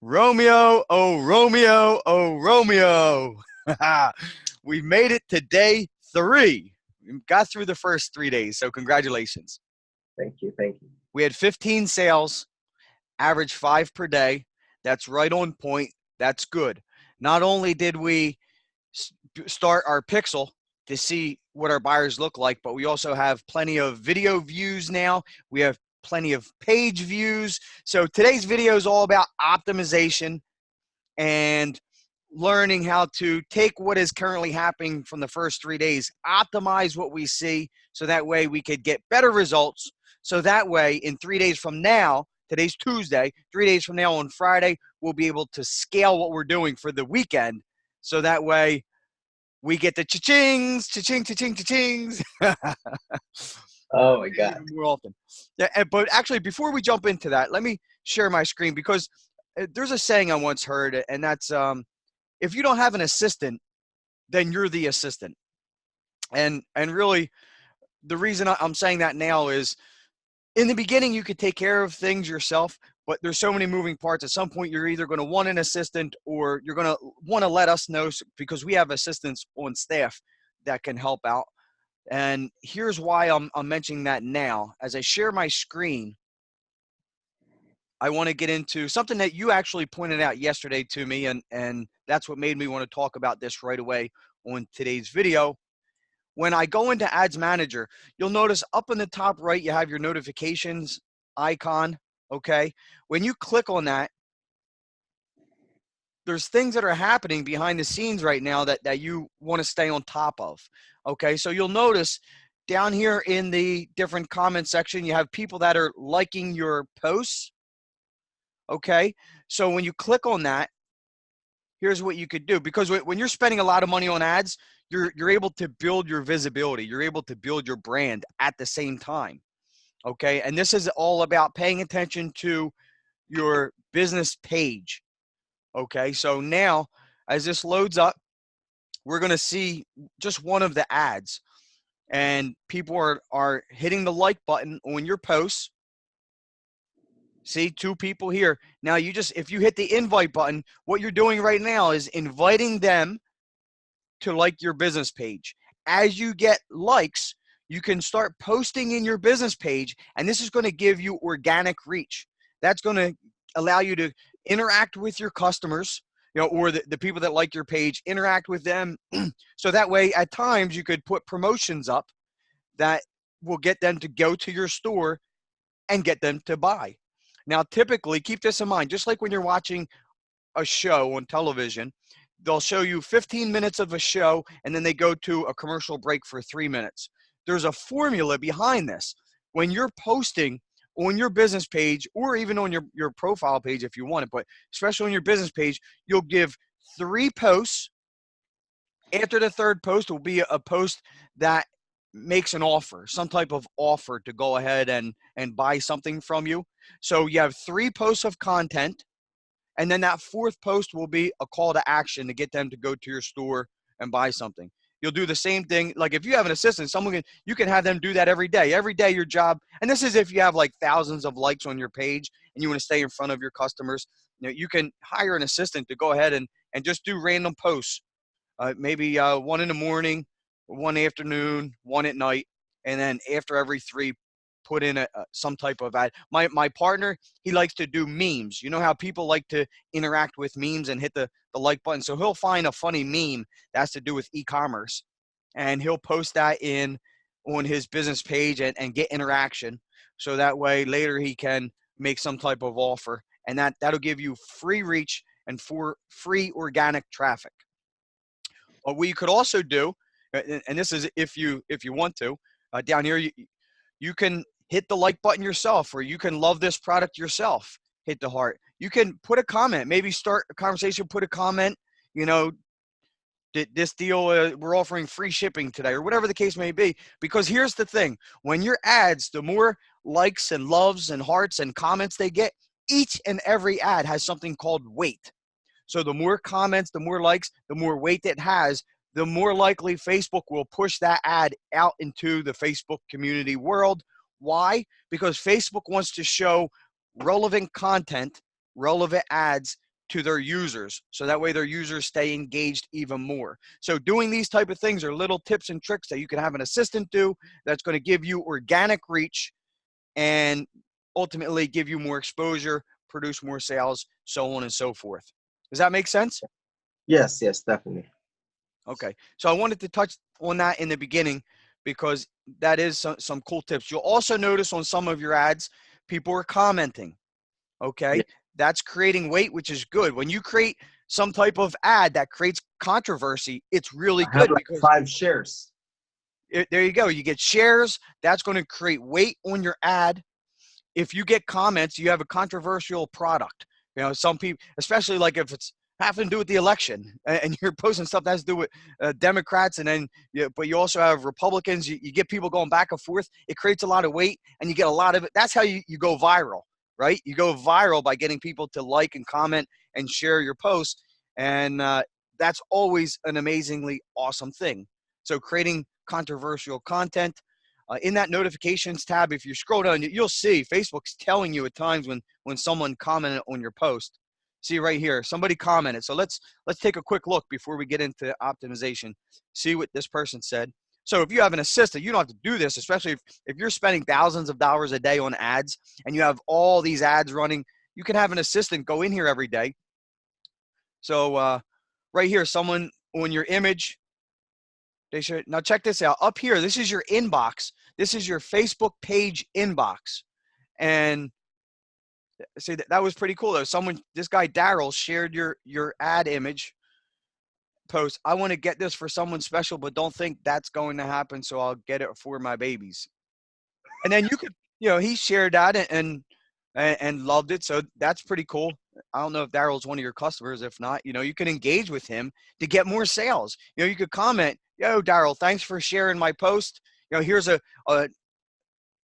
Romeo, oh Romeo, oh Romeo. We made it to day 3. We got through the first 3 days, so congratulations. Thank you. Thank you. We had 15 sales, average 5 per day. That's right on point. That's good. Not only did we start our pixel to see what our buyers look like, but we also have plenty of video views now. We have plenty of page views. So today's video is all about optimization and learning how to take what is currently happening from the first 3 days, optimize what we see so that way we could get better results. So that way in 3 days from now, today's Tuesday, 3 days from now on Friday, we'll be able to scale what we're doing for the weekend. So that way we get the cha-chings, cha-ching, cha-ching, cha-chings. Oh my God. Even more often. Yeah, but actually, before we jump into that, let me share my screen because there's a saying I once heard, and that's if you don't have an assistant, then you're the assistant. And really, the reason I'm saying that now is in the beginning, you could take care of things yourself, but there's so many moving parts. At some point, you're either going to want an assistant or you're going to want to let us know because we have assistants on staff that can help out. And here's why I'm mentioning that now. As I share my screen, I want to get into something that you actually pointed out yesterday to me, and that's what made me want to talk about this right away on today's video. When I go into Ads Manager, you'll notice up in the top right, you have your notifications icon, okay? When you click on that, there's things that are happening behind the scenes right now that you want to stay on top of, okay? So you'll notice down here in the different comment section, you have people that are liking your posts, okay? So when you click on that, here's what you could do. Because when you're spending a lot of money on ads, you're able to build your visibility. You're able to build your brand at the same time, okay? And this is all about paying attention to your business page, okay? So now, as this loads up, we're going to see just one of the ads. And people are hitting the like button on your posts. See, 2 people here. Now, if you hit the invite button, what you're doing right now is inviting them to like your business page. As you get likes, you can start posting in your business page, and this is going to give you organic reach. That's going to allow you to interact with your customers, or the people that like your page, interact with them. So that way, at times, you could put promotions up that will get them to go to your store and get them to buy. Now, typically, keep this in mind, just like when you're watching a show on television, they'll show you 15 minutes of a show, and then they go to a commercial break for 3 minutes. There's a formula behind this. When you're posting on your business page or even on your profile page if you want it, but especially on your business page, you'll give 3 posts. After the 3rd post will be a post that makes an offer, some type of offer to go ahead and buy something from you. So you have 3 posts of content, and then that 4th post will be a call to action to get them to go to your store and buy something. You'll do the same thing. Like if you have an assistant, you can have them do that every day. Every day your job, and this is if you have like thousands of likes on your page and you want to stay in front of your customers, you can hire an assistant to go ahead and just do random posts. Maybe 1 in the morning, 1 afternoon, 1 at night, and then after every 3, put in some type of ad. My partner, he likes to do memes. You know how people like to interact with memes and hit the like button. So he'll find a funny meme that has to do with e-commerce, and he'll post that on his business page and get interaction. So that way later he can make some type of offer, and that'll give you free reach and for free organic traffic. What you could also do, and this is if you want to, down here you can hit the like button yourself, or you can love this product yourself. Hit the heart. You can put a comment, maybe start a conversation, put a comment, this deal, we're offering free shipping today, or whatever the case may be. Because here's the thing, when your ads, the more likes and loves and hearts and comments they get, each and every ad has something called weight. So the more comments, the more likes, the more weight it has, the more likely Facebook will push that ad out into the Facebook community world. Why? Because Facebook wants to show relevant content, relevant ads to their users. So that way their users stay engaged even more. So doing these type of things are little tips and tricks that you can have an assistant do that's going to give you organic reach and ultimately give you more exposure, produce more sales, so on and so forth. Does that make sense? Yes, yes, definitely. Okay. So I wanted to touch on that in the beginning because that is some cool tips. You'll also notice on some of your ads, people are commenting. Okay. Yeah. That's creating weight, which is good. When you create some type of ad that creates controversy, it's really I have good like because 5 shares. there you go. You get shares. That's going to create weight on your ad. If you get comments, you have a controversial product. You know, some people, especially like if it's having to do with the election and you're posting stuff that has to do with Democrats and then, but you also have Republicans, you get people going back and forth. It creates a lot of weight and you get a lot of it. That's how you go viral, right? You go viral by getting people to like and comment and share your posts. And that's always an amazingly awesome thing. So creating controversial content, in that notifications tab, if you scroll down, you'll see Facebook's telling you at times when someone commented on your post. See right here, somebody commented. So let's take a quick look before we get into optimization. See what this person said. So if you have an assistant, you don't have to do this, especially if you're spending thousands of dollars a day on ads and you have all these ads running. You can have an assistant go in here every day. So right here, someone on your image, they should now check this out. Up here, this is your inbox. This is your Facebook page inbox. And see, that was pretty cool though. This guy Daryl shared your ad image post. I want to get this for someone special, but don't think that's going to happen. So I'll get it for my babies. And then you could, he shared that and loved it. So that's pretty cool. I don't know if Daryl's one of your customers. If not, you can engage with him to get more sales. You could comment, yo, Daryl, thanks for sharing my post. Here's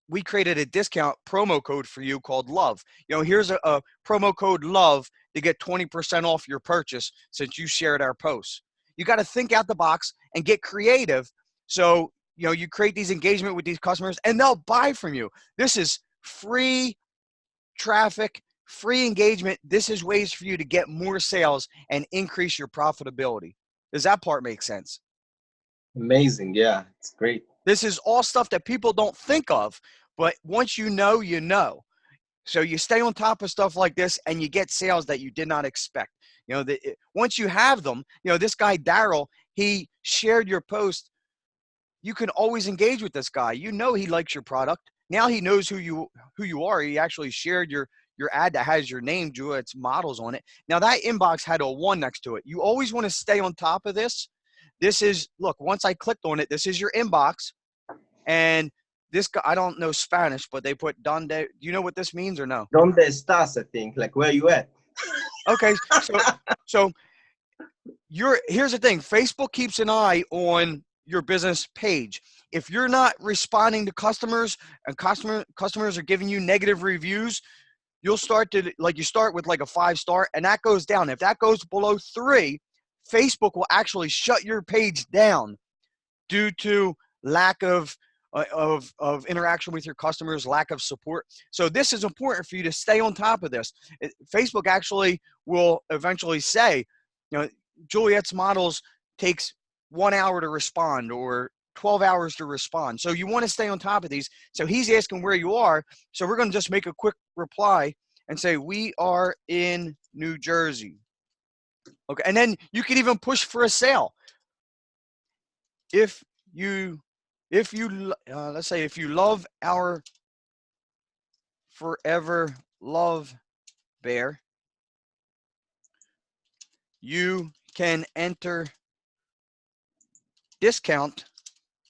we created a discount promo code for you called LOVE. Here's a promo code LOVE to get 20% off your purchase since you shared our posts. You got to think out the box and get creative. So, you create these engagement with these customers and they'll buy from you. This is free traffic, free engagement. This is ways for you to get more sales and increase your profitability. Does that part make sense? Amazing. Yeah, it's great. This is all stuff that people don't think of, but once you know, you know. So you stay on top of stuff like this and you get sales that you did not expect. Once you have them, this guy, Daryl, he shared your post. You can always engage with this guy. He likes your product. Now he knows who you are. He actually shared your ad that has your name, Juliet's Models on it. Now that inbox had a 1 next to it. You always want to stay on top of this. This is, look, once I clicked on it, this is your inbox. And this guy, I don't know Spanish, but they put donde. Do you know what this means or no? Donde estás, I think. Like, where you at? Okay, so here's the thing. Facebook keeps an eye on your business page. If you're not responding to customers and customers are giving you negative reviews, you'll start to, you start with like a 5-star and that goes down. If that goes below 3, Facebook will actually shut your page down due to lack of interaction with your customers, lack of support. So this is important for you to stay on top of this. Facebook actually will eventually say, Juliet's Models takes 1 hour to respond or 12 hours to respond. So you want to stay on top of these. So he's asking where you are. So we're going to just make a quick reply and say, we are in New Jersey. Okay. And then you can even push for a sale. If you let's say if you love our forever love bear, you can enter discount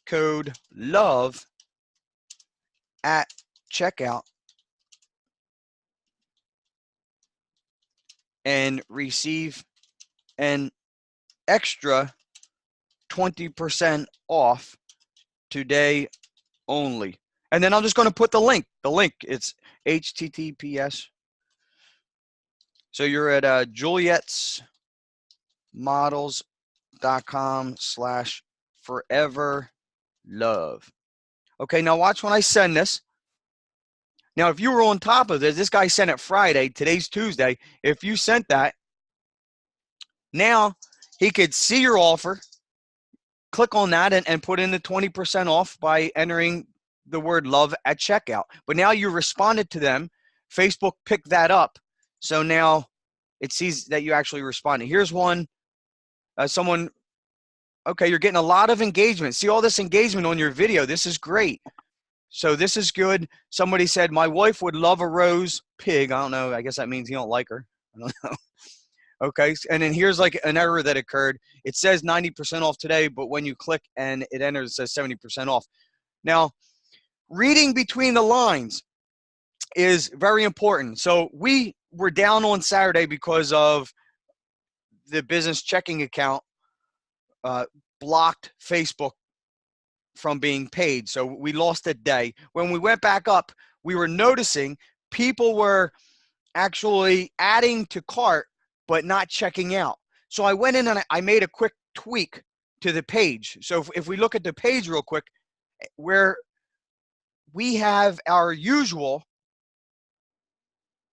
code LOVE at checkout and receive an extra 20% off today only. And then I'm just going to put the link. It's HTTPS. So you're at julietsmodels.com/foreverlove. Okay, now watch when I send this. Now, if you were on top of this guy sent it Friday, today's Tuesday. If you sent that, Now he could see your offer, click on that, and put in the 20% off by entering the word love at checkout. But now you responded to them. Facebook picked that up. So now it sees that you actually responded. Here's one. Someone, okay, you're getting a lot of engagement. See all this engagement on your video. This is great. So this is good. Somebody said, my wife would love a rose pig. I don't know. I guess that means you don't like her. I don't know. Okay. And then here's like an error that occurred. It says 90% off today, but when you click and it enters, it says 70% off. Now, reading between the lines is very important. So we were down on Saturday because of the business checking account blocked Facebook from being paid. So we lost a day. When we went back up, we were noticing people were actually adding to cart, but not checking out. So I went in and I made a quick tweak to the page. So if we look at the page real quick, where we have our usual,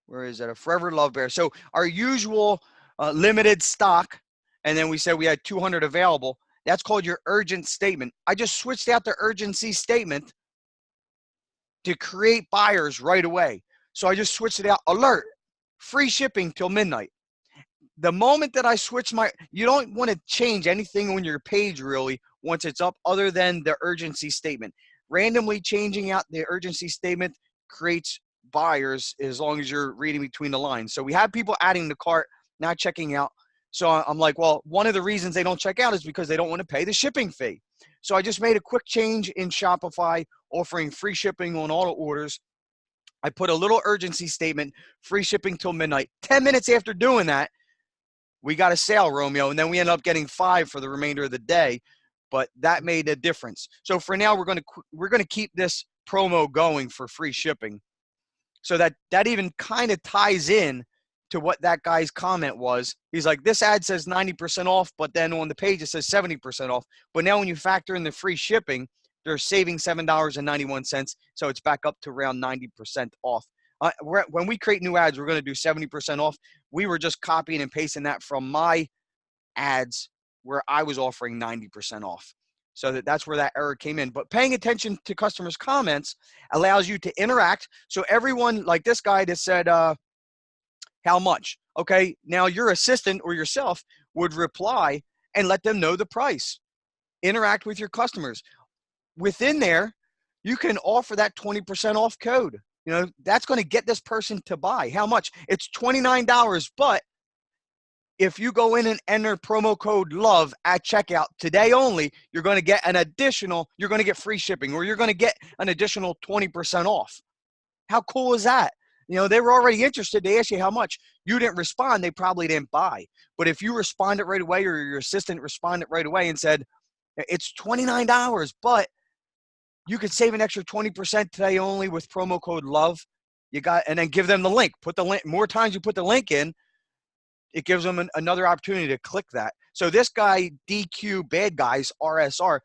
where is that? A Forever Love Bear. So our usual limited stock, and then we said we had 200 available. That's called your urgent statement. I just switched out the urgency statement to create buyers right away. So I just switched it out. Alert, free shipping till midnight. The moment that I switch you don't want to change anything on your page really once it's up other than the urgency statement. Randomly changing out the urgency statement creates buyers as long as you're reading between the lines. So we have people adding the cart, not checking out. So I'm like, well, one of the reasons they don't check out is because they don't want to pay the shipping fee. So I just made a quick change in Shopify, offering free shipping on all orders. I put a little urgency statement, free shipping till midnight. 10 minutes after doing that, we got a sale, Romeo, and then we ended up getting 5 for the remainder of the day. But that made a difference. So for now, we're going to keep this promo going for free shipping. So that even kind of ties in to what that guy's comment was. He's like, this ad says 90% off, but then on the page it says 70% off. But now when you factor in the free shipping, they're saving $7.91. So it's back up to around 90% off. When we create new ads, we're going to do 70% off. We were just copying and pasting that from my ads where I was offering 90% off. So that's where that error came in. But paying attention to customers' comments allows you to interact. So everyone, like this guy that said, how much? Okay, now your assistant or yourself would reply and let them know the price. Interact with your customers. Within there, you can offer that 20% off code. You know, that's going to get this person to buy. How much? It's $29, but if you go in and enter promo code LOVE at checkout today only, you're going to get you're going to get free shipping, or you're going to get an additional 20% off. How cool is that? You know, they were already interested. They asked you how much. You didn't respond. They probably didn't buy. But if you responded right away, or your assistant responded right away and said, it's $29, but you could save an extra 20% today only with promo code LOVE. And then give them the link. Put the link. More times you put the link in, it gives them another opportunity to click that. So this guy, DQ Bad Guys, RSR,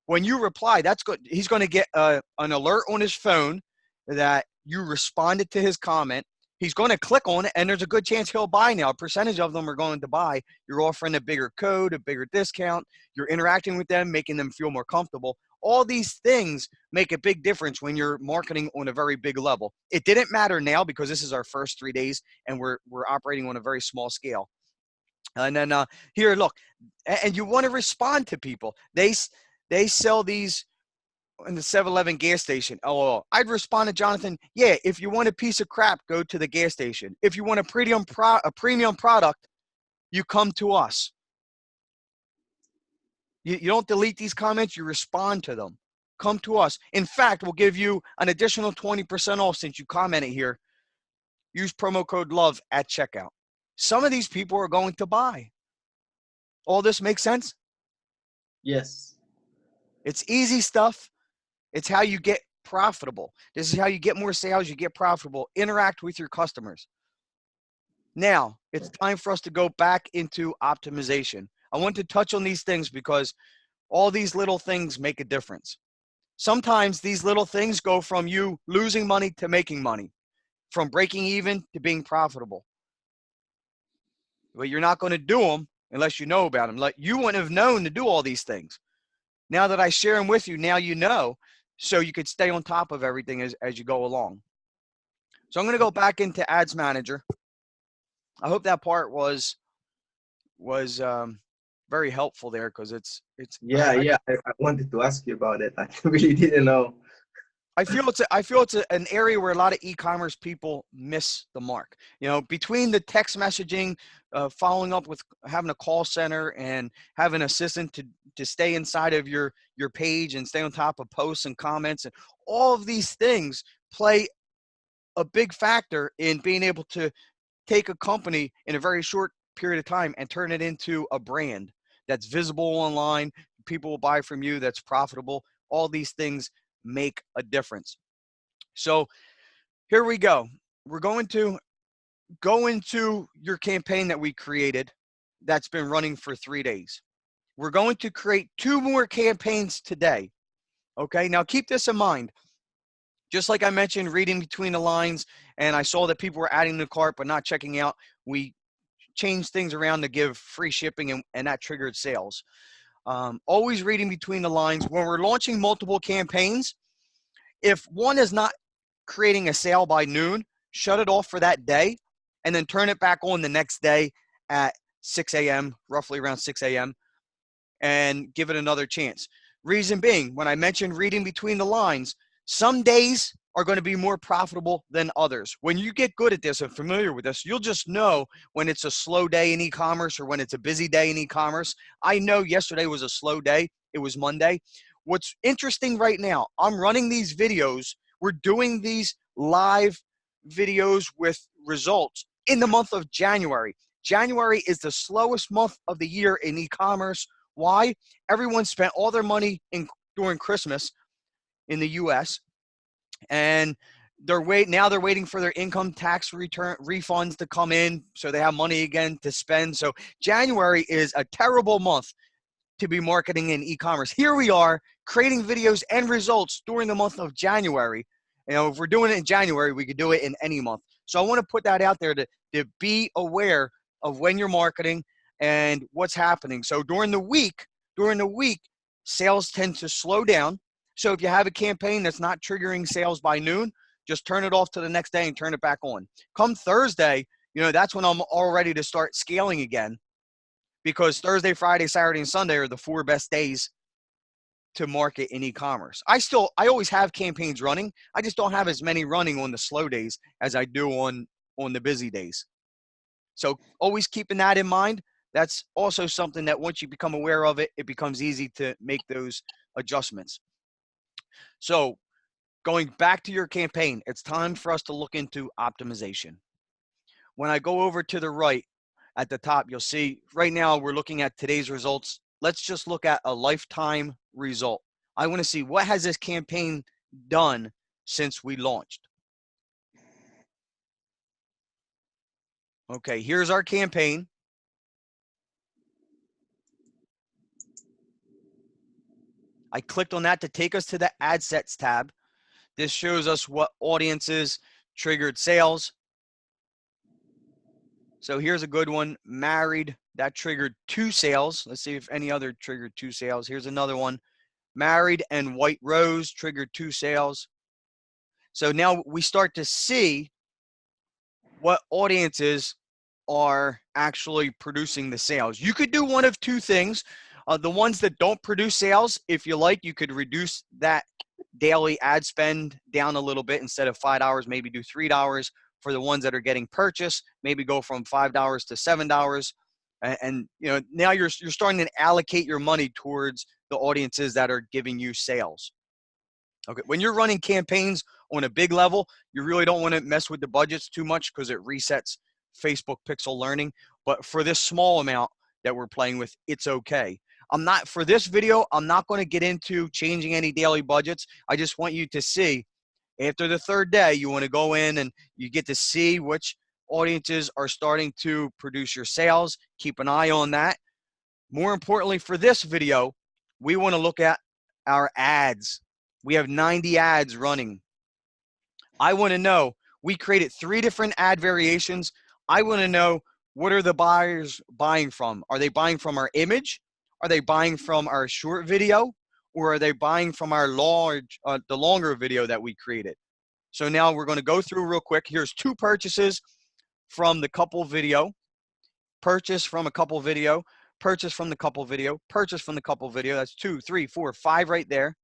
when you reply, that's good. He's going to get an alert on his phone that you responded to his comment. He's going to click on it, and there's a good chance he'll buy now. A percentage of them are going to buy. You're offering a bigger code, a bigger discount. You're interacting with them, making them feel more comfortable. All these things make a big difference when you're marketing on a very big level. It didn't matter now because this is our first 3 days, and we're operating on a very small scale. And then here, look, and you want to respond to people. They sell these in the 7-Eleven gas station. Oh, I'd respond to Jonathan, yeah, if you want a piece of crap, go to the gas station. If you want a premium product, you come to us. You don't delete these comments, you respond to them. Come to us. In fact, we'll give you an additional 20% off since you commented here. Use promo code LOVE at checkout. Some of these people are going to buy. All this makes sense? Yes. It's easy stuff. It's how you get profitable. This is how you get more sales, you get profitable. Interact with your customers. Now, it's time for us to go back into optimization. I want to touch on these things because all these little things make a difference. Sometimes these little things go from you losing money to making money, from breaking even to being profitable. But you're not going to do them unless you know about them. Like, you wouldn't have known to do all these things. Now that I share them with you, now you know, so you could stay on top of everything as you go along. So I'm going to go back into Ads Manager. I hope that part was very helpful there, because it's Yeah, yeah. I wanted to ask you about it. I really didn't know. I feel it's an area where a lot of e-commerce people miss the mark. You know, between the text messaging, following up with having a call center, and having an assistant to stay inside of your page and stay on top of posts and comments, and all of these things play a big factor in being able to take a company in a very short period of time and turn it into a brand that's visible online, people will buy from you, that's profitable. All these things make a difference. So here we go. We're going to go into your campaign that we created that's been running for 3 days. We're going to create 2 more campaigns today. Okay, now keep this in mind. Just like I mentioned, reading between the lines, and I saw that people were adding to the cart but not checking out, we changed things around to give free shipping, and that triggered sales. Always reading between the lines. When we're launching multiple campaigns, if one is not creating a sale by noon, shut it off for that day, and then turn it back on the next day at 6 a.m., roughly around 6 a.m., and give it another chance. Reason being, when I mentioned reading between the lines, some days are going to be more profitable than others. When you get good at this and familiar with this, you'll just know when it's a slow day in e-commerce or when it's a busy day in e-commerce. I know yesterday was a slow day. It was Monday. What's interesting right now, I'm running these videos. We're doing these live videos with results in the month of January. January is the slowest month of the year in e-commerce. Why? Everyone spent all their money during Christmas in the U.S. and they're waiting for their income tax return refunds to come in, so they have money again to spend. So January is a terrible month to be marketing in e-commerce. Here we are creating videos and results during the month of January. You know, if we're doing it in January, we could do it in any month. So I want to put that out there to be aware of when you're marketing and what's happening. So during the week, sales tend to slow down. So if you have a campaign that's not triggering sales by noon, just turn it off to the next day and turn it back on. Come Thursday, you know, that's when I'm all ready to start scaling again, because Thursday, Friday, Saturday, and Sunday are the 4 best days to market in e-commerce. I always have campaigns running. I just don't have as many running on the slow days as I do on the busy days. So always keeping that in mind. That's also something that once you become aware of it, it becomes easy to make those adjustments. So going back to your campaign, it's time for us to look into optimization. When I go over to the right at the top, you'll see right now we're looking at today's results. Let's just look at a lifetime result. I want to see what has this campaign done since we launched. Okay, here's our campaign. I clicked on that to take us to the ad sets tab. This shows us what audiences triggered sales. So here's a good one, married, that triggered 2 sales. Let's see if any other triggered 2 sales. Here's another one, married and white rose triggered 2 sales. So now we start to see what audiences are actually producing the sales. You could do one of 2 things. The ones that don't produce sales, if you like, you could reduce that daily ad spend down a little bit. Instead of $5, maybe do $3. For the ones that are getting purchased, maybe go from $5 to $7. And you know, now you're starting to allocate your money towards the audiences that are giving you sales. Okay, when you're running campaigns on a big level, you really don't want to mess with the budgets too much because it resets Facebook pixel learning. But for this small amount that we're playing with, it's okay. For this video, I'm not going to get into changing any daily budgets. I just want you to see, after the 3rd day, you want to go in and you get to see which audiences are starting to produce your sales. Keep an eye on that. More importantly, for this video, we want to look at our ads. We have 90 ads running. I want to know, we created 3 different ad variations. I want to know what are the buyers buying from? Are they buying from our image? Are they buying from our short video? Or are they buying from our the longer video that we created? So now we're going to go through real quick. Here's 2 purchases from the couple video, purchase from a couple video, purchase from the couple video, purchase from the couple video. That's 2, 3, 4, 5 right there.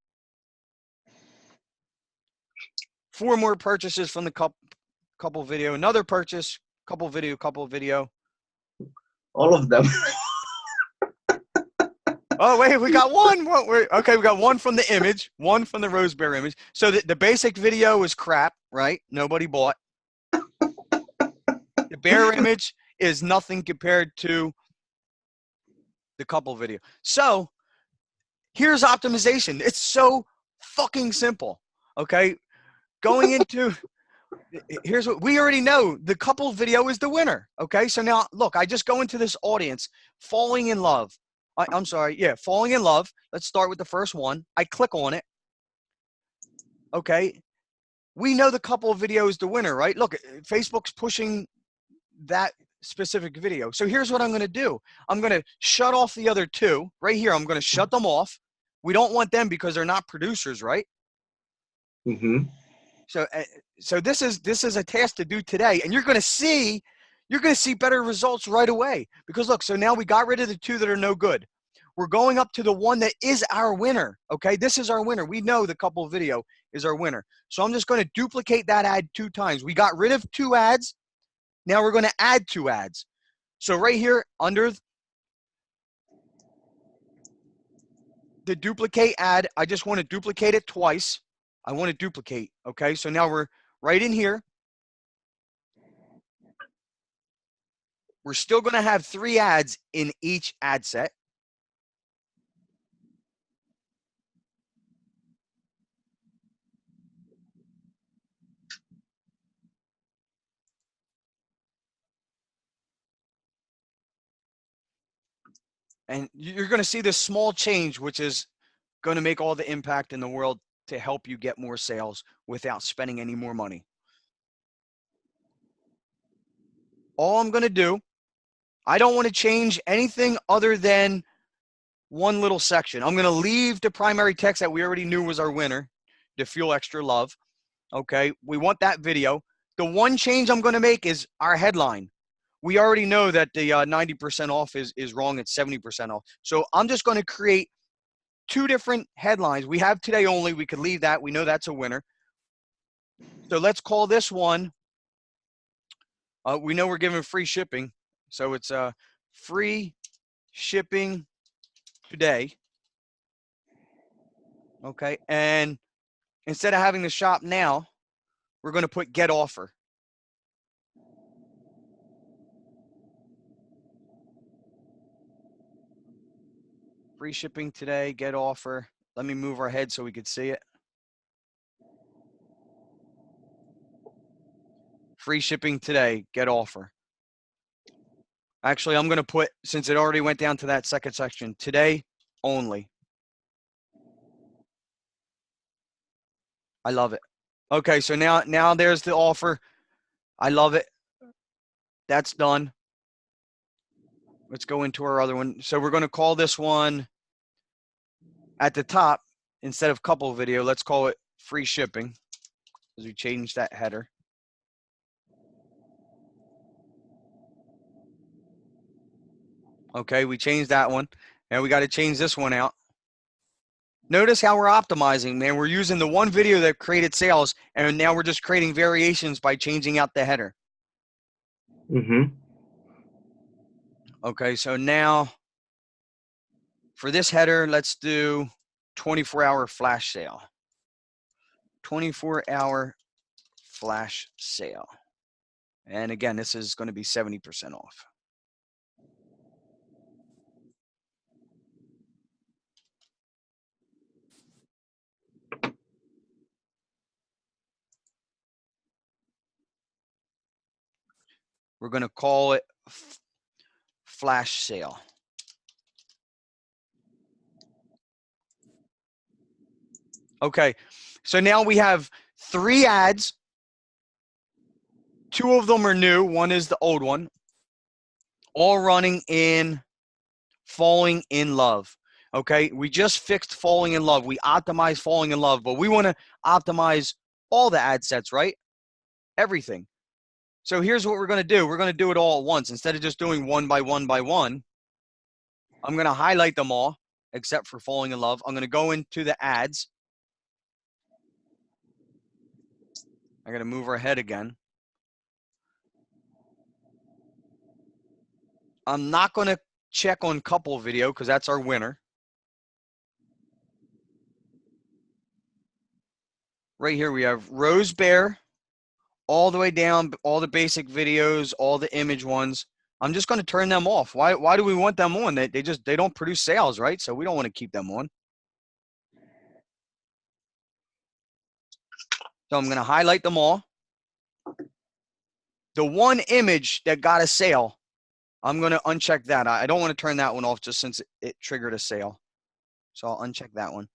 4 more purchases from the couple video, another purchase, couple video. All of them. Oh, wait, we got one. Okay, we got 1 from the image, 1 from the rose bear image. So the basic video is crap, right? Nobody bought. The bear image is nothing compared to the couple video. So here's optimization. It's so fucking simple, okay? Going into, here's what we already know. The couple video is the winner, okay? So now, look, I just go into this audience, falling in love. I'm sorry, yeah, falling in love. Let's start with the first one. I click on it, okay? We know the couple video is the winner, right? Look, Facebook's pushing that specific video. So here's what I'm going to do. I'm going to shut off the other 2 right here. I'm going to shut them off. We don't want them because they're not producers, right? Mm-hmm. So this is a task to do today, and you're going to see better results right away. Because look, so now we got rid of the 2 that are no good. We're going up to the one that is our winner. Okay, this is our winner. We know the couple video is our winner. So I'm just going to duplicate that ad 2 times. We got rid of 2 ads. Now we're going to add 2 ads. So right here under the duplicate ad, I just want to duplicate it twice. I want to duplicate. Okay, so now we're right in here. We're still going to have 3 ads in each ad set. And you're going to see this small change, which is going to make all the impact in the world to help you get more sales without spending any more money. All I'm going to do, I don't want to change anything other than one little section. I'm going to leave the primary text that we already knew was our winner, to fuel extra love. Okay, we want that video. The one change I'm going to make is our headline. We already know that the 90% off is wrong. It's 70% off. So I'm just going to create 2 different headlines. We have today only. We could leave that. We know that's a winner. So let's call this one. We know we're giving free shipping. So it's free shipping today. Okay. And instead of having the shop now, we're going to put get offer. Free shipping today, get offer. Let me move our head so we could see it. Free shipping today, get offer. Actually, I'm going to put, since it already went down to that second section, today only. I love it. Okay, so now there's the offer. I love it. That's done. Let's go into our other one. So we're going to call this one at the top, instead of couple video, let's call it free shipping, because we changed that header. Okay, we changed that one. And we got to change this one out. Notice how we're optimizing, man. We're using the one video that created sales, and now we're just creating variations by changing out the header. Mm-hmm. Okay, so now for this header, let's do 24-hour flash sale. 24-hour flash sale. And again, this is going to be 70% off. We're going to call it flash sale. Okay, so now we have 3 ads. 2 of them are new. One is the old one. all running in falling in love. Okay, we just fixed falling in love. We optimized falling in love, but we want to optimize all the ad sets, right? Everything. So here's what we're going to do. We're going to do it all at once. Instead of just doing one by one by one, I'm going to highlight them all except for falling in love. I'm going to go into the ads. I'm going to move our head again. I'm not going to check on couple video because that's our winner. Right here we have Rose Bear, all the way down, all the basic videos, all the image ones. I'm just going to turn them off. Why do we want them on? They don't produce sales, right? So we don't want to keep them on. So I'm going to highlight them all. The one image that got a sale, I'm going to uncheck that. I don't want to turn that one off just since it triggered a sale. So I'll uncheck that one.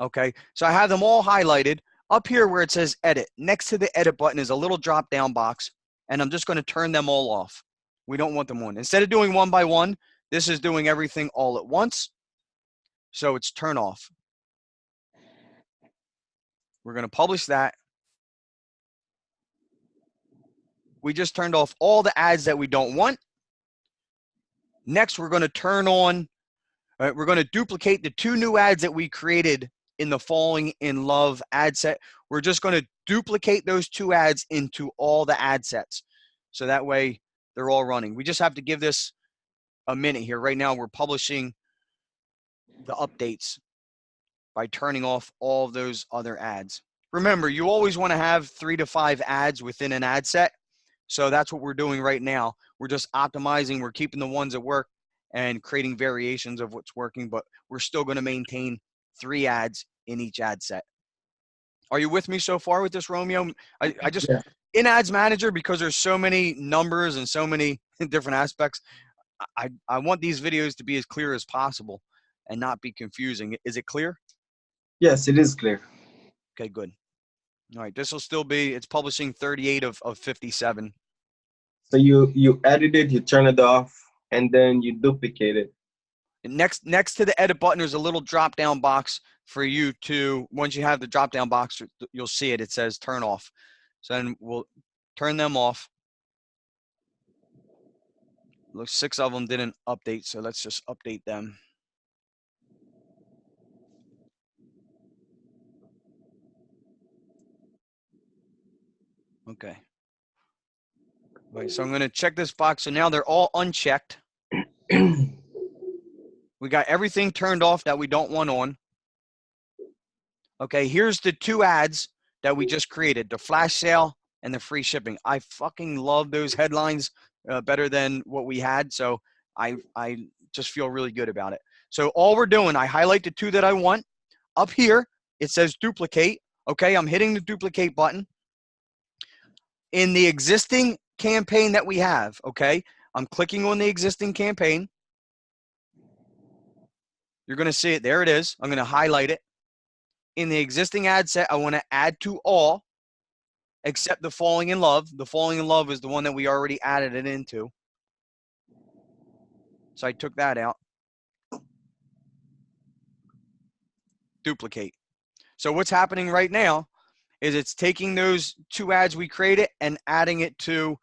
Okay, so I have them all highlighted. Up here where it says edit, next to the edit button is a little drop down box, and I'm just going to turn them all off. We don't want them on. Instead of doing one by one, this is doing everything all at once. So it's turn off. We're going to publish that. We just turned off all the ads that we don't want. Next, we're going to turn on, we're going to duplicate the 2 new ads that we created in the falling in love ad set. We're just going to duplicate those 2 ads into all the ad sets. So that way they're all running. We just have to give this a minute here. Right now we're publishing the updates by turning off all of those other ads. Remember, you always want to have 3 to 5 ads within an ad set. So that's what we're doing right now. We're just optimizing. We're keeping the ones that work and creating variations of what's working, but we're still going to maintain 3 ads in each ad set. Are you with me so far with this, Romeo? I just, Yeah. in Ads Manager, because there's so many numbers and so many different aspects, I want these videos to be as clear as possible and not be confusing. Is it clear? Yes, it is clear. Okay, good. All right, this will still be, it's publishing 38 of 57. So you edit it, you turn it off, and then you duplicate it. And next to the edit button, there's a little drop down box for you to, once you have the drop down box, you'll see it. It says turn off. So then we'll turn them off. Looks 6 of them didn't update, so let's just update them. Okay. All right, so I'm going to check this box. So now they're all unchecked. We got everything turned off that we don't want on. Okay, here's the 2 ads that we just created, the flash sale and the free shipping. I fucking love those headlines better than what we had, so I just feel really good about it. So all we're doing, I highlight the 2 that I want. Up here, it says duplicate. Okay, I'm hitting the duplicate button. In the existing campaign that we have, okay, I'm clicking on the existing campaign. You're going to see it. There it is. I'm going to highlight it. In the existing ad set, I want to add to all except the falling in love. The falling in love is the one that we already added it into. So I took that out. Duplicate. So what's happening right now is it's taking those 2 ads we created and adding it to,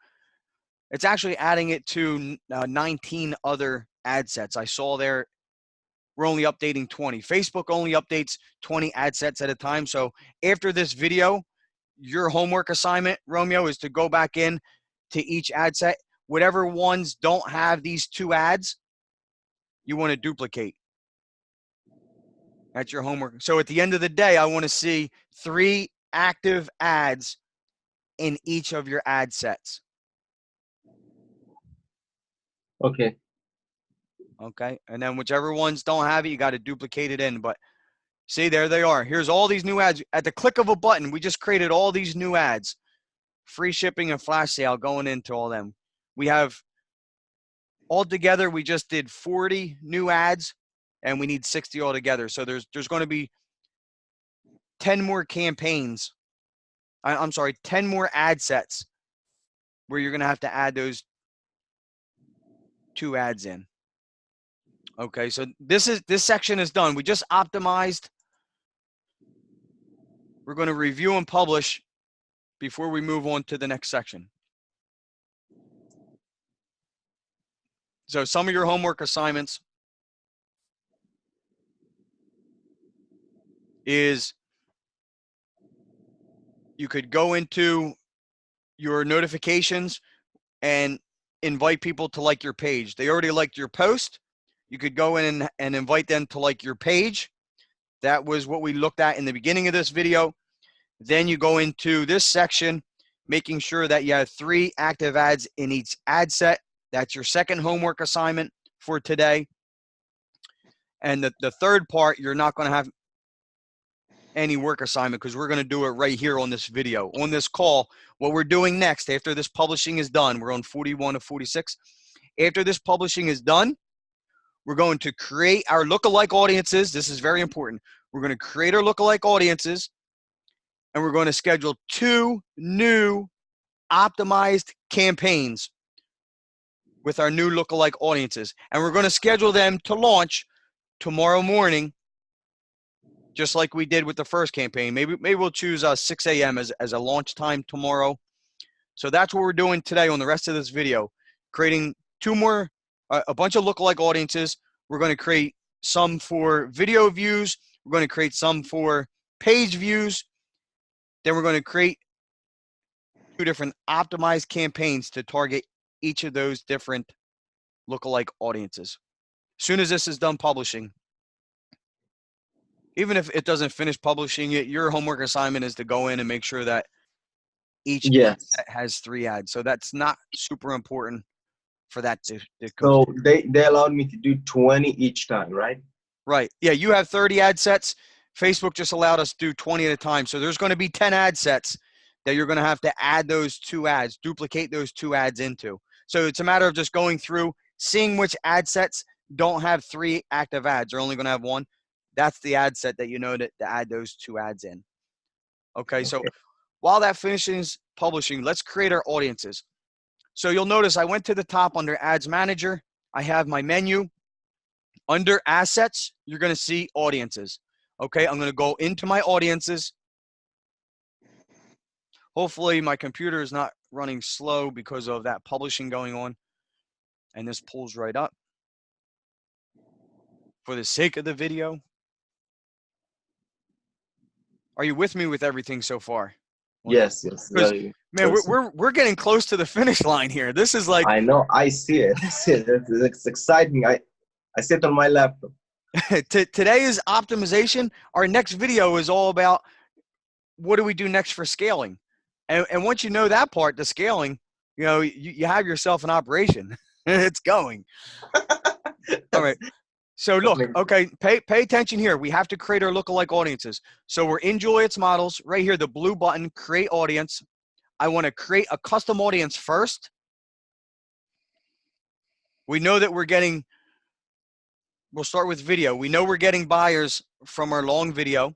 it's actually adding it to 19 other ad sets. I saw there we're only updating 20. Facebook only updates 20 ad sets at a time. So after this video, your homework assignment, Romeo, is to go back in to each ad set. Whatever ones don't have these 2 ads, you want to duplicate. That's your homework. So at the end of the day, I want to see 3 active ads in each of your ad sets. Okay. Okay. And then whichever ones don't have it, you got to duplicate it in. But see, there they are. Here's all these new ads. At the click of a button, we just created all these new ads. Free shipping and flash sale going into all them. We have altogether, we just did 40 new ads and we need 60 altogether. So there's going to be 10 more campaigns. I'm sorry, 10 more ad sets where you're going to have to add those 2 ads in. Okay, so this section is done. We just optimized. We're going to review and publish before we move on to the next section. So some of your homework assignments is you could go into your notifications and invite people to like your page. They already liked your post. You could go in and invite them to like your page. That was what we looked at in the beginning of this video. Then you go into this section, making sure that you have 3 active ads in each ad set. That's your second homework assignment for today. And the third part, you're not going to have any work assignment because we're going to do it right here on this video. On this call, what we're doing next after this publishing is done, we're on 41 to 46. After this publishing is done, we're going to create our lookalike audiences. This is very important. We're going to create our lookalike audiences, and we're going to schedule 2 new optimized campaigns with our new lookalike audiences. And we're going to schedule them to launch tomorrow morning, just like we did with the first campaign. Maybe we'll choose 6 a.m. as a launch time tomorrow. So that's what we're doing today on the rest of this video, creating 2 more, a bunch of lookalike audiences. We're going to create some for video views. We're going to create some for page views. Then we're going to create 2 different optimized campaigns to target each of those different lookalike audiences. As soon as this is done publishing, even if it doesn't finish publishing it, your homework assignment is to go in and make sure that each ad has 3 ads. So that's not super important for that to So complete. they allowed me to do 20 each time, right? Right. Yeah, you have 30 ad sets. Facebook just allowed us to do 20 at a time. So there's going to be 10 ad sets that you're going to have to add those 2 ads, duplicate those 2 ads into. So it's a matter of just going through, seeing which ad sets don't have 3 active ads. They're only going to have 1. That's the ad set that you know to add those 2 ads in. Okay, so while that finishes publishing, let's create our audiences. So you'll notice I went to the top under Ads Manager. I have my menu. Under Assets, you're going to see Audiences. Okay, I'm going to go into my audiences. Hopefully my computer is not running slow because of that publishing going on. And this pulls right up. For the sake of the video, are you with me with everything so far? Yes. Because man, we're getting close to the finish line here. This is like, I know. I see it. It's exciting. I see it on my laptop. Today is optimization. Our next video is all about what do we do next for scaling. And once you know that part, the scaling, you know, you have yourself an operation. It's going. All right. So look, okay, pay attention here. We have to create our lookalike audiences. So we're in Juliet's models right here, the blue button, create audience. I want to create a custom audience first. We know that we'll start with video. We know we're getting buyers from our long video.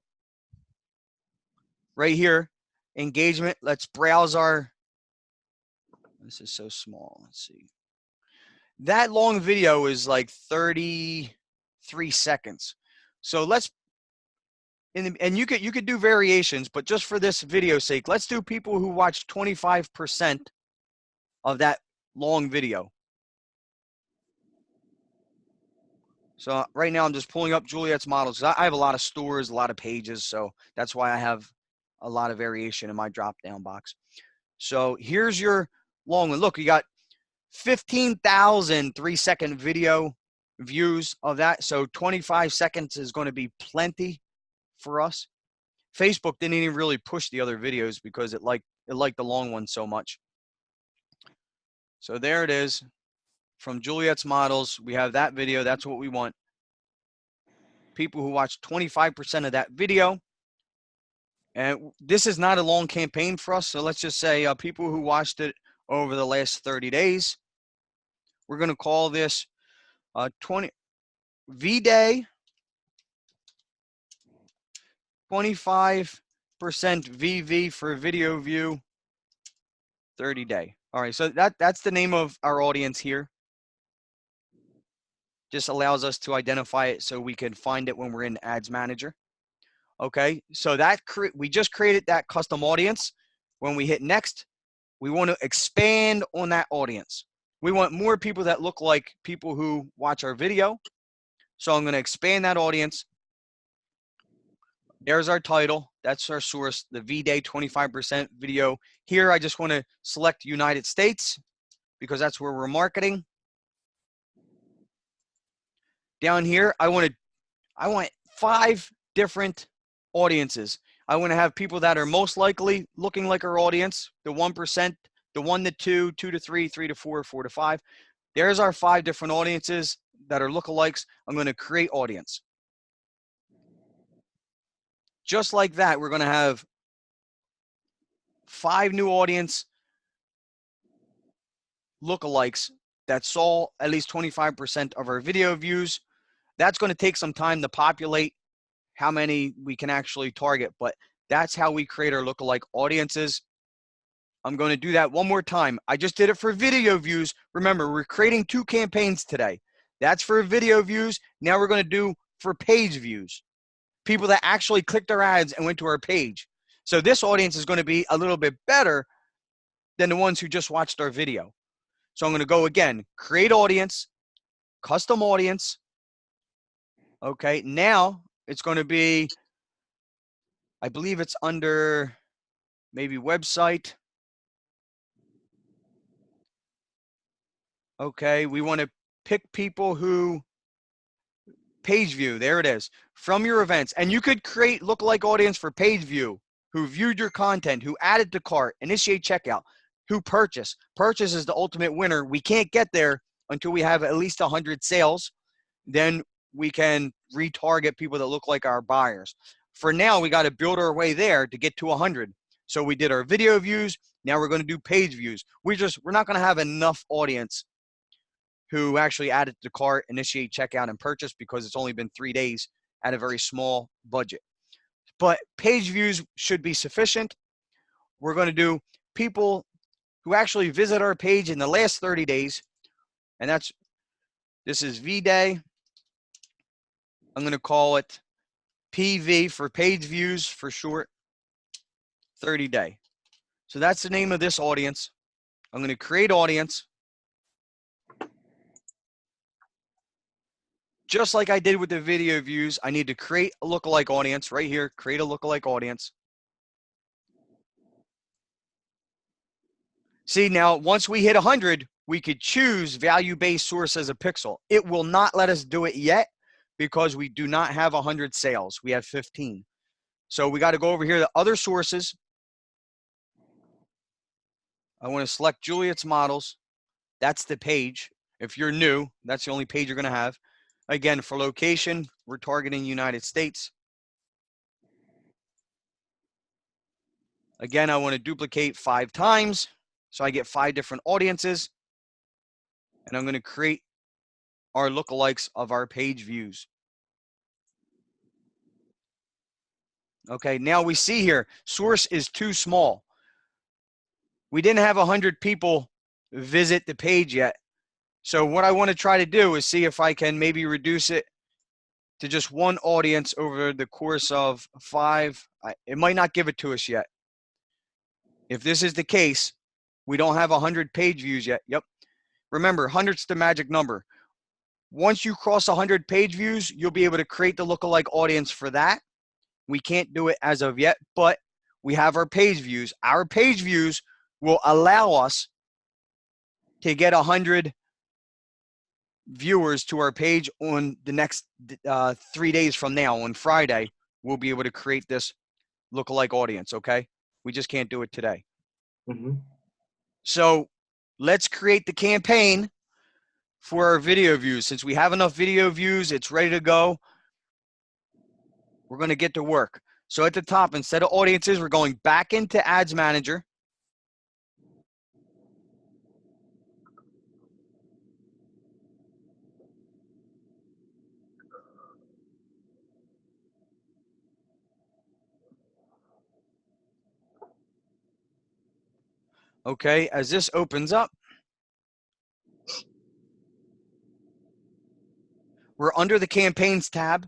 Right here, engagement. Let's browse this is so small. Let's see. That long video is like 33 seconds. So and you could do variations, but just for this video sake, let's do people who watch 25% of that long video. So right now I'm just pulling up Juliet's models. I have a lot of stores, a lot of pages, so that's why I have a lot of variation in my drop-down box. So here's your long one. Look, you got 15,000 3-second video views of that. So 25 seconds is going to be plenty for us. Facebook didn't even really push the other videos because it liked the long one so much. So there it is. From Juliet's models, we have that video. That's what we want. People who watch 25% of that video. And this is not a long campaign for us. So let's just say people who watched it over the last 30 days. We're going to call this 20 V-Day, 25% VV for video view, 30 day. All right, so that's the name of our audience here. This allows us to identify it so we can find it when we're in Ads Manager. Okay, so that we just created that custom audience. When we hit next, we want to expand on that audience. We want more people that look like people who watch our video. So I'm going to expand that audience. There's our title. That's our source, the V-Day 25% video. Here, I just want to select United States because that's where we're marketing. Down here, I want 5 different audiences. I want to have people that are most likely looking like our audience, the 1%, the 1 to 2, 2 to 3, 3 to 4, 4 to 5. There's our 5 different audiences that are lookalikes. I'm going to create audience. Just like that, we're going to have 5 new audience lookalikes that saw at least 25% of our video views. That's going to take some time to populate how many we can actually target, but that's how we create our lookalike audiences. I'm going to do that one more time. I just did it for video views. Remember, we're creating 2 campaigns today. That's for video views. Now we're going to do for page views. People that actually clicked our ads and went to our page. So this audience is going to be a little bit better than the ones who just watched our video. So I'm going to go again, create audience, custom audience. Okay, now it's going to be, I believe it's under maybe website. Okay, we want to pick people who, page view, there it is, from your events. And you could create lookalike audience for page view, who viewed your content, who added to cart, initiate checkout, who purchase. Purchase is the ultimate winner. We can't get there until we have at least 100 sales. Then we can retarget people that look like our buyers. For now, we got to build our way there to get to 100. So we did our video views. Now we're going to do page views. We're not going to have enough audience who actually added to cart, initiate checkout, and purchase because it's only been 3 days at a very small budget. But page views should be sufficient. We're going to do people who actually visit our page in the last 30 days. And this is V-Day. I'm going to call it PV for page views for short, 30 day. So that's the name of this audience. I'm going to create audience. Just like I did with the video views, I need to create a lookalike audience right here, create a lookalike audience. See, now once we hit 100, we could choose value-based source as a pixel. It will not let us do it yet because we do not have 100 sales. We have 15. So we got to go over here to other sources. I want to select Juliet's models. That's the page. If you're new, that's the only page you're going to have. Again, for location, we're targeting United States. Again, I want to duplicate 5 times. So I get 5 different audiences. And I'm going to create our lookalikes of our page views. Okay, now we see here, source is too small. We didn't have 100 people visit the page yet. So what I want to try to do is see if I can maybe reduce it to just 1 audience over the course of 5. It might not give it to us yet. If this is the case, we don't have 100 page views yet. Yep. Remember, 100's the magic number. Once you cross 100 page views, you'll be able to create the lookalike audience for that. We can't do it as of yet, but we have our page views. Our page views will allow us to get 100 viewers to our page on the next 3 days from now. On Friday, we'll be able to create this lookalike audience, okay? We just can't do it today. So let's create the campaign for our video views. Since we have enough video views, it's ready to go. We're going to get to work. So at the top, instead of audiences, we're going back into Ads Manager. Okay, as this opens up, We're under the campaigns tab.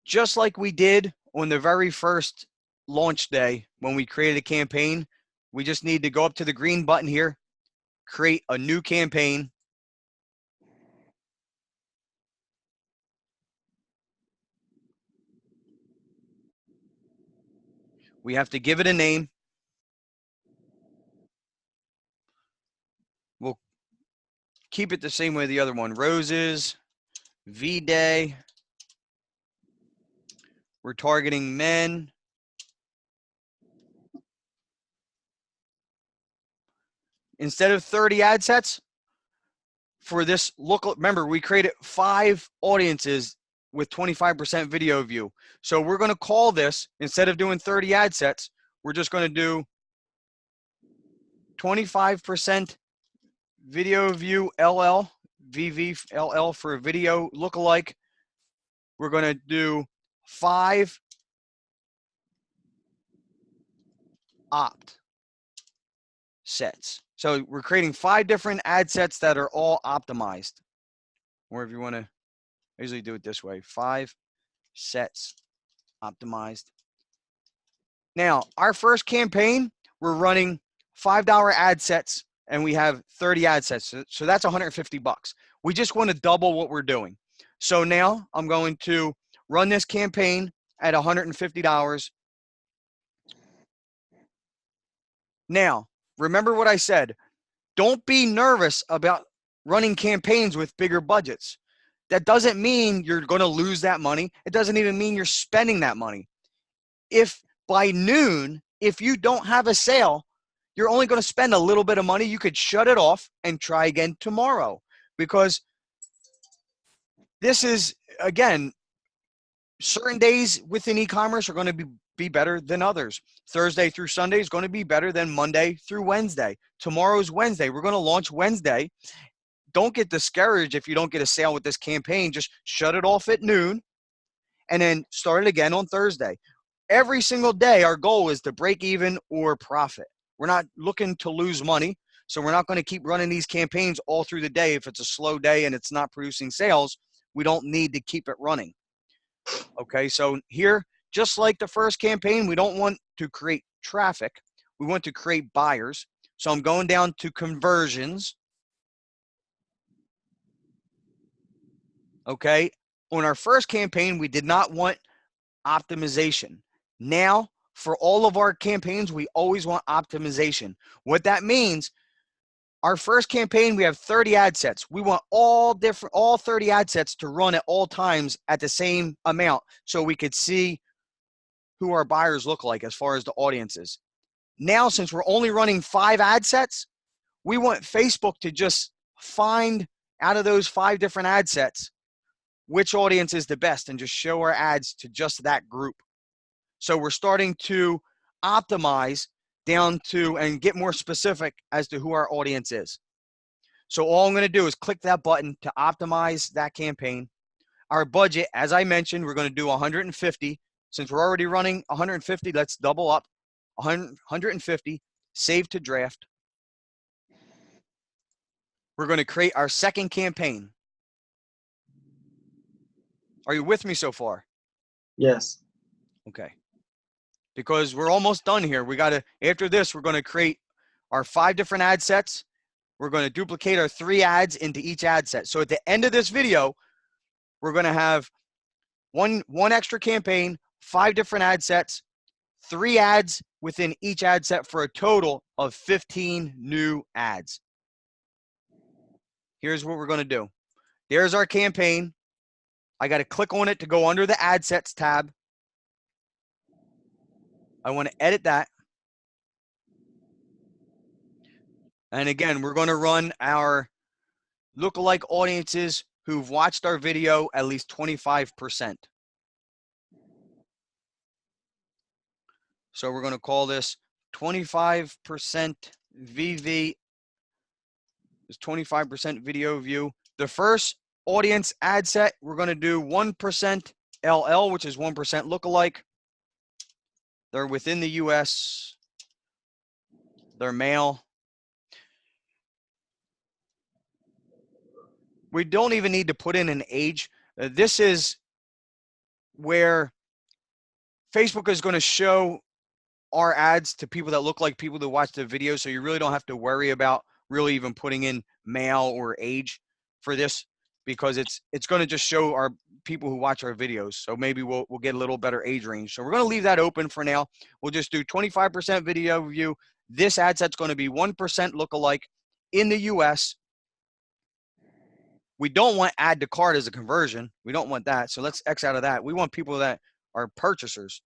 Just like we did on the very first launch day when we created a campaign, we just need to go up to the green button here, create a new campaign. We have to give it a name. We'll keep it the same way the other one. Roses, V-Day. We're targeting men. Instead of 30 ad sets for this look, remember we created 5 audiences with 25% video view. So we're going to call this, instead of doing 30 ad sets, we're just going to do 25% video view LL, VVLL for a video lookalike. We're going to do 5 opt sets. So we're creating 5 different ad sets that are all optimized. Or if you want to, I usually do it this way, 5 sets optimized. Now, our first campaign, we're running $5 ad sets and we have 30 ad sets. So that's 150 bucks. We just want to double what we're doing. So now I'm going to run this campaign at $150. Now, remember what I said. Don't be nervous about running campaigns with bigger budgets. That doesn't mean you're going to lose that money. It doesn't even mean you're spending that money. If by noon, if you don't have a sale, you're only going to spend a little bit of money. You could shut it off and try again tomorrow, because this is, again, certain days within e-commerce are going to be better than others. Thursday through Sunday is going to be better than Monday through Wednesday. Tomorrow's Wednesday. We're going to launch Wednesday. Don't get discouraged if you don't get a sale with this campaign. Just shut it off at noon and then start it again on Thursday. Every single day, our goal is to break even or profit. We're not looking to lose money, so we're not going to keep running these campaigns all through the day. If it's a slow day and it's not producing sales, we don't need to keep it running. Okay, so here, just like the first campaign, we don't want to create traffic. We want to create buyers. So I'm going down to conversions. Okay, on our first campaign, we did not want optimization. Now, for all of our campaigns, we always want optimization. What that means, our first campaign, we have 30 ad sets. We want all 30 ad sets to run at all times at the same amount so we could see who our buyers look like as far as the audiences. Now, since we're only running 5 ad sets, we want Facebook to just find out of those 5 different ad sets which audience is the best and just show our ads to just that group. So we're starting to optimize down to and get more specific as to who our audience is. So all I'm going to do is click that button to optimize that campaign. Our budget, as I mentioned, we're going to do 150. Since we're already running 150, let's double up 150, save to draft. We're going to create our second campaign. Are you with me so far? Yes. Okay. Because we're almost done here. We got to, after this, we're going to create our 5 different ad sets. We're going to duplicate our 3 ads into each ad set. So at the end of this video, we're going to have one extra campaign, 5 different ad sets, 3 ads within each ad set for a total of 15 new ads. Here's what we're going to do. There's our campaign. I got to click on it to go under the ad sets tab. I want to edit that. And again, we're going to run our lookalike audiences who've watched our video at least 25%. So we're going to call this 25% VV, is 25% video view. The first audience ad set, we're going to do 1% LL, which is 1% lookalike. They're within the US. They're male. We don't even need to put in an age. This is where Facebook is going to show our ads to people that look like people that watch the video. So you really don't have to worry about really even putting in male or age for this, because it's going to just show our people who watch our videos. So maybe we'll get a little better age range. So we're going to leave that open for now. We'll just do 25% video view. This ad set's going to be 1% lookalike in the US. We don't want add to cart as a conversion. We don't want that. So let's X out of that. We want people that are purchasers.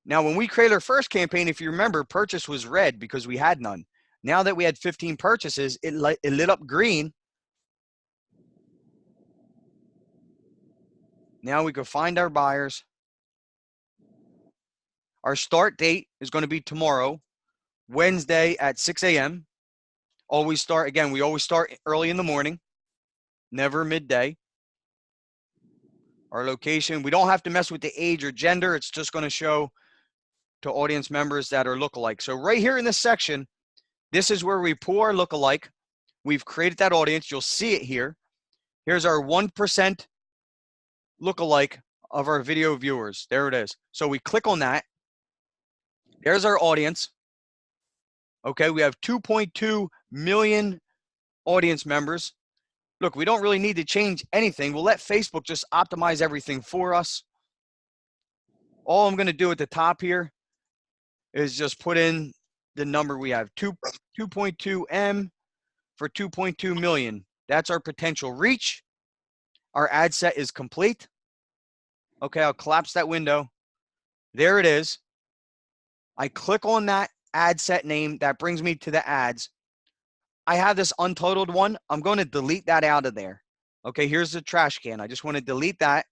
Now, when we created our first campaign, if you remember, purchase was red because we had none. Now that we had 15 purchases, it lit up green. Now we can find our buyers. Our start date is going to be tomorrow, Wednesday at 6 a.m. Always start, again, we always start early in the morning, never midday. Our location, we don't have to mess with the age or gender. It's just going to show to audience members that are lookalike. So right here in this section, this is where we pull our lookalike. We've created that audience. You'll see it here. Here's our 1% lookalike of our video viewers. There it is. So we click on that. There's our audience. Okay, we have 2.2 million audience members. Look, we don't really need to change anything. We'll let Facebook just optimize everything for us. All I'm going to do at the top here is just put in the number we have, 2.2 M for 2.2 million. That's our potential reach. Our ad set is complete. Okay, I'll collapse that window. There it is. I click on that ad set name. That brings me to the ads. I have this untitled one. I'm going to delete that out of there. Okay, here's the trash can. I just want to delete that.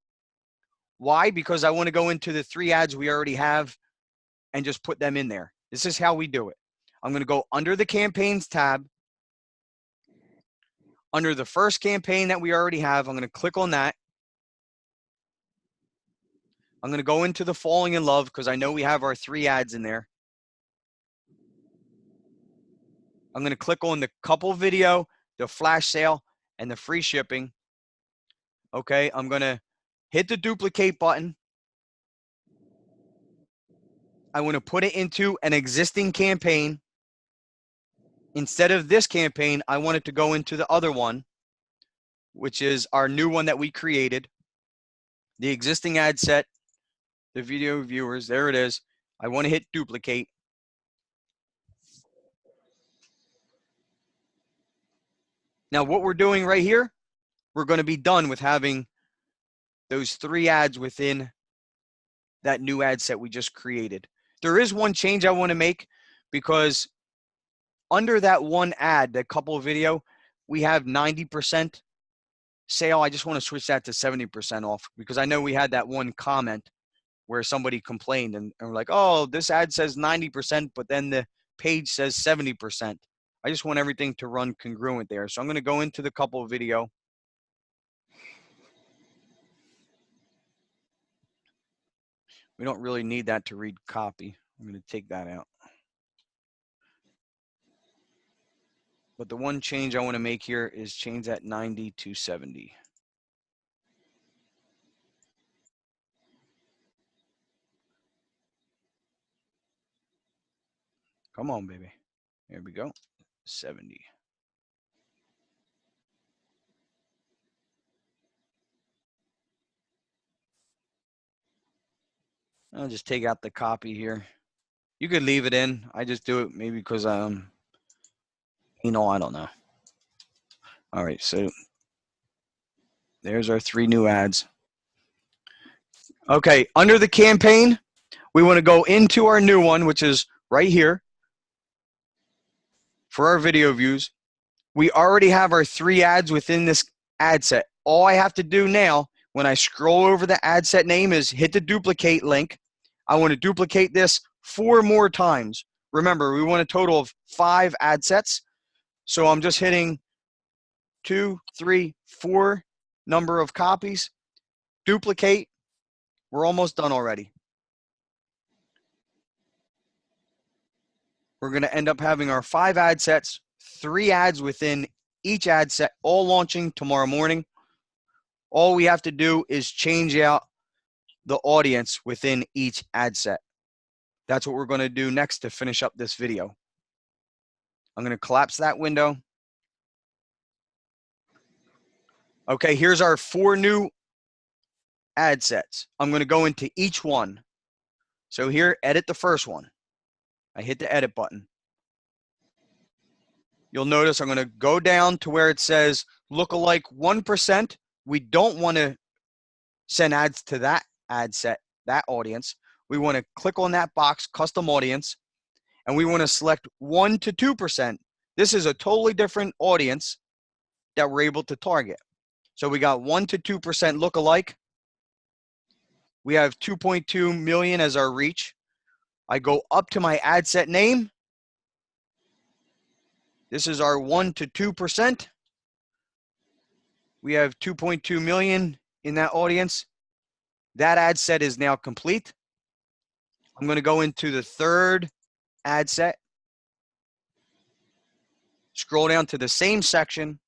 Why? Because I want to go into the 3 ads we already have and just put them in there. This is how we do it. I'm going to go under the campaigns tab. Under the first campaign that we already have, I'm going to click on that. I'm going to go into the falling in love because I know we have our 3 ads in there. I'm going to click on the couple video, the flash sale, and the free shipping. Okay, I'm going to hit the duplicate button. I want to put it into an existing campaign. Instead of this campaign, I want it to go into the other one, which is our new one that we created. The existing ad set, the video viewers, there it is. I want to hit duplicate. Now what we're doing right here, we're going to be done with having those 3 ads within that new ad set we just created. There is one change I want to make, because under that one ad, the couple video, we have 90% sale. I just want to switch that to 70% off, because I know we had that one comment where somebody complained and we're like, oh, this ad says 90%, but then the page says 70%. I just want everything to run congruent there. So I'm going to go into the couple video. We don't really need that to read copy. I'm going to take that out. But the one change I want to make here is change that 90 to 70. Come on, baby. There we go. 70. I'll just take out the copy here. You could leave it in. I just do it maybe because I don't know. All right, so there's our 3 new ads. Okay, under the campaign, we want to go into our new one, which is right here for our video views. We already have our 3 ads within this ad set. All I have to do now, when I scroll over the ad set name, is hit the duplicate link. I want to duplicate this 4 more times. Remember, we want a total of 5 ad sets. So I'm just hitting 2, 3, 4 number of copies. Duplicate. We're almost done already. We're going to end up having our 5 ad sets, 3 ads within each ad set, all launching tomorrow morning. All we have to do is change out the audience within each ad set. That's what we're going to do next to finish up this video. I'm going to collapse that window. Okay, here's our 4 new ad sets. I'm going to go into each one. So here, edit the first one. I hit the edit button. You'll notice I'm going to go down to where it says lookalike 1%. We don't want to send ads to that ad set, that audience. We want to click on that box, custom audience, and we want to select 1 to 2%. This is a totally different audience that we're able to target. So we got 1 to 2% lookalike. We have 2.2 million as our reach. I go up to my ad set name. This is our 1 to 2%. We have 2.2 million in that audience. That ad set is now complete. I'm going to go into the third ad set. Scroll down to the same section.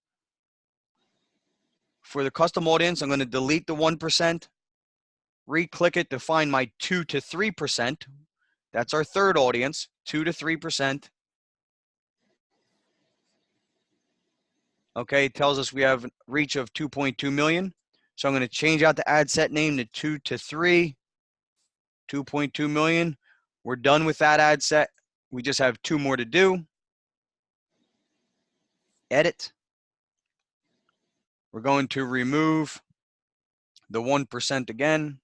For the custom audience, I'm going to delete the 1%. Re-click it to find my 2 to 3%. That's our third audience, 2 to 3%. Okay, it tells us we have reach of 2.2 million. So I'm going to change out the ad set name to 2 to 3, 2.2 million. We're done with that ad set. We just have 2 more to do. Edit. We're going to remove the 1% again.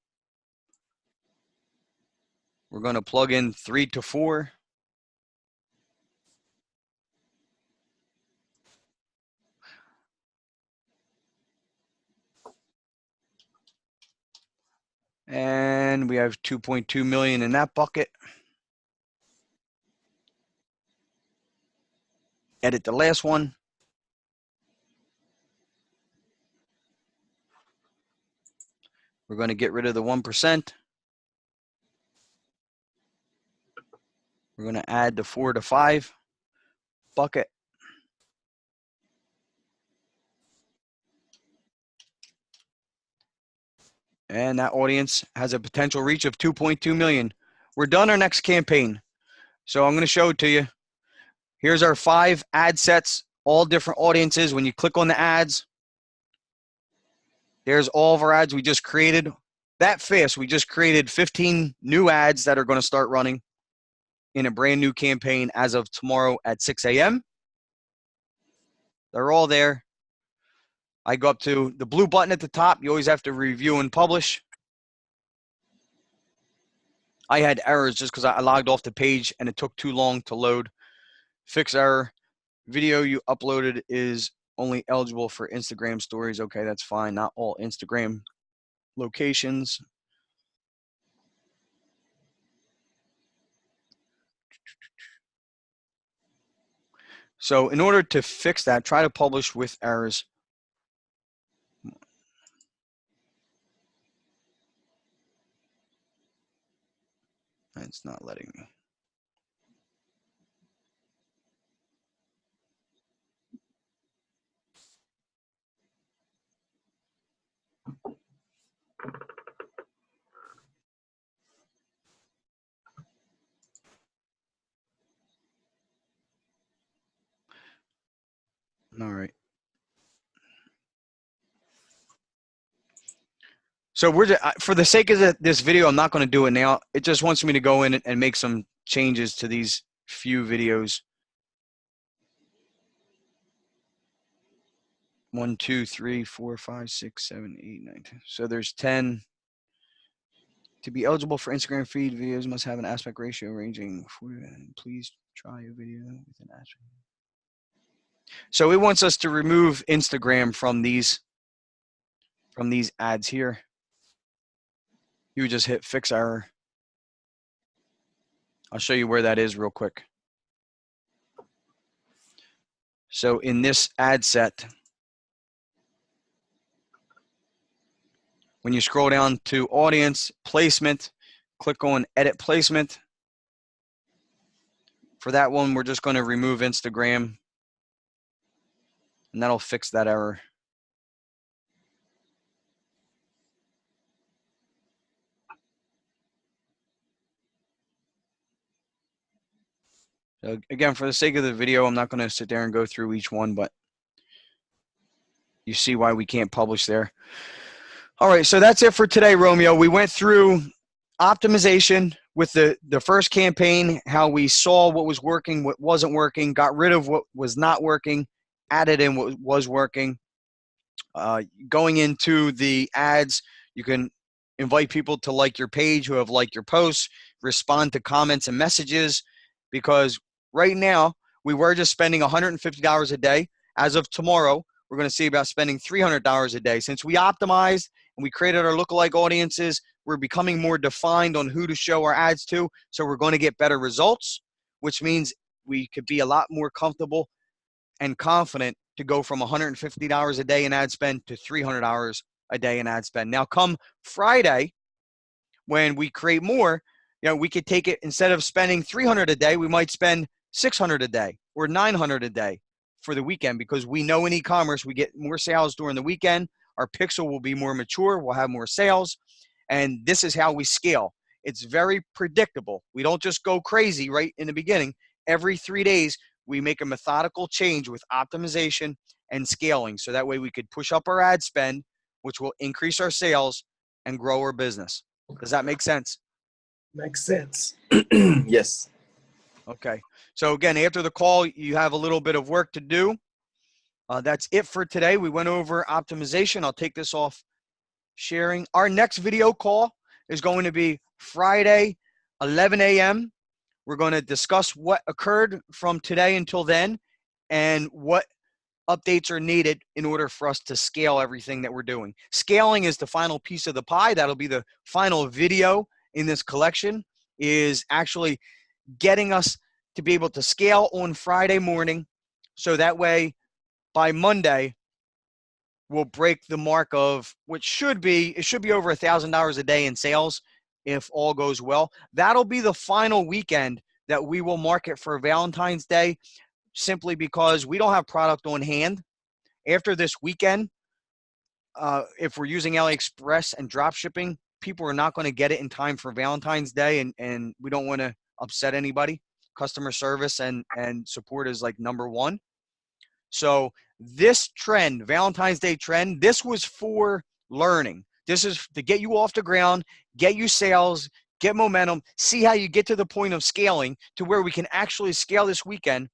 We're going to plug in 3 to 4. And we have 2.2 million in that bucket. Edit the last one. We're going to get rid of the 1%. We're going to add the 4 to 5 bucket. And that audience has a potential reach of 2.2 million. We're done our next campaign. So I'm going to show it to you. Here's our 5 ad sets, all different audiences. When you click on the ads, there's all of our ads we just created. That fast, we just created 15 new ads that are going to start running in a brand new campaign as of tomorrow at 6 a.m. They're all there. I go up to the blue button at the top. You always have to review and publish. I had errors just because I logged off the page and it took too long to load. Fix error. Video you uploaded is only eligible for Instagram stories. Okay, that's fine. Not all Instagram locations. So in order to fix that, try to publish with errors. It's not letting me. All right. So we're just, for the sake of this video, I'm not going to do it now. It just wants me to go in and make some changes to these few videos. 1, 2, 3, 4, 5, 6, 7, 8, 9, 10. So there's 10. To be eligible for Instagram feed, videos must have an aspect ratio ranging. Please try a video with an aspect. So it wants us to remove Instagram from these ads here. You just hit fix error. I'll show you where that is real quick. So in this ad set, when you scroll down to audience placement, click on edit placement. For that one, we're just going to remove Instagram. and that'll fix that error. So again, for the sake of the video, I'm not going to sit there and go through each one, but you see why we can't publish there. All right, so that's it for today, Romeo. We went through optimization with the first campaign, how we saw what was working, what wasn't working, got rid of what was not working, added in what was working. Going into the ads, you can invite people to like your page who have liked your posts, respond to comments and messages, because right now we were just spending $150 a day. As of tomorrow, we're going to see about spending $300 a day. Since we optimized and we created our lookalike audiences, we're becoming more defined on who to show our ads to, so we're going to get better results, which means we could be a lot more comfortable and confident to go from $150 a day in ad spend to $300 a day in ad spend. Now, come Friday, when we create more, we could take it, instead of spending $300 a day, we might spend $600 a day or $900 a day for the weekend, because we know in e-commerce we get more sales during the weekend. Our pixel will be more mature. We'll have more sales. And this is how we scale. It's very predictable. We don't just go crazy right in the beginning. Every 3 days, we make a methodical change with optimization and scaling. So that way we could push up our ad spend, which will increase our sales and grow our business. Does that make sense? Makes sense. Yes. Okay. So again, after the call, you have a little bit of work to do. That's it for today. We went over optimization. I'll take this off sharing. Our next video call is going to be Friday, 11 a.m. We're going to discuss what occurred from today until then and what updates are needed in order for us to scale everything that we're doing. Scaling is the final piece of the pie. That'll be the final video in this collection, is actually getting us to be able to scale on Friday morning, so that way by Monday we'll break the mark of what should be over $1,000 a day in sales if all goes well. That'll be the final weekend that we will market for Valentine's Day, simply because we don't have product on hand. After this weekend, if we're using AliExpress and drop shipping, people are not going to get it in time for Valentine's Day, and we don't want to upset anybody. Customer service and support is like number one. So this trend, Valentine's Day trend, this was for learning. This is to get you off the ground, get you sales, get momentum, see how you get to the point of scaling to where we can actually scale this weekend.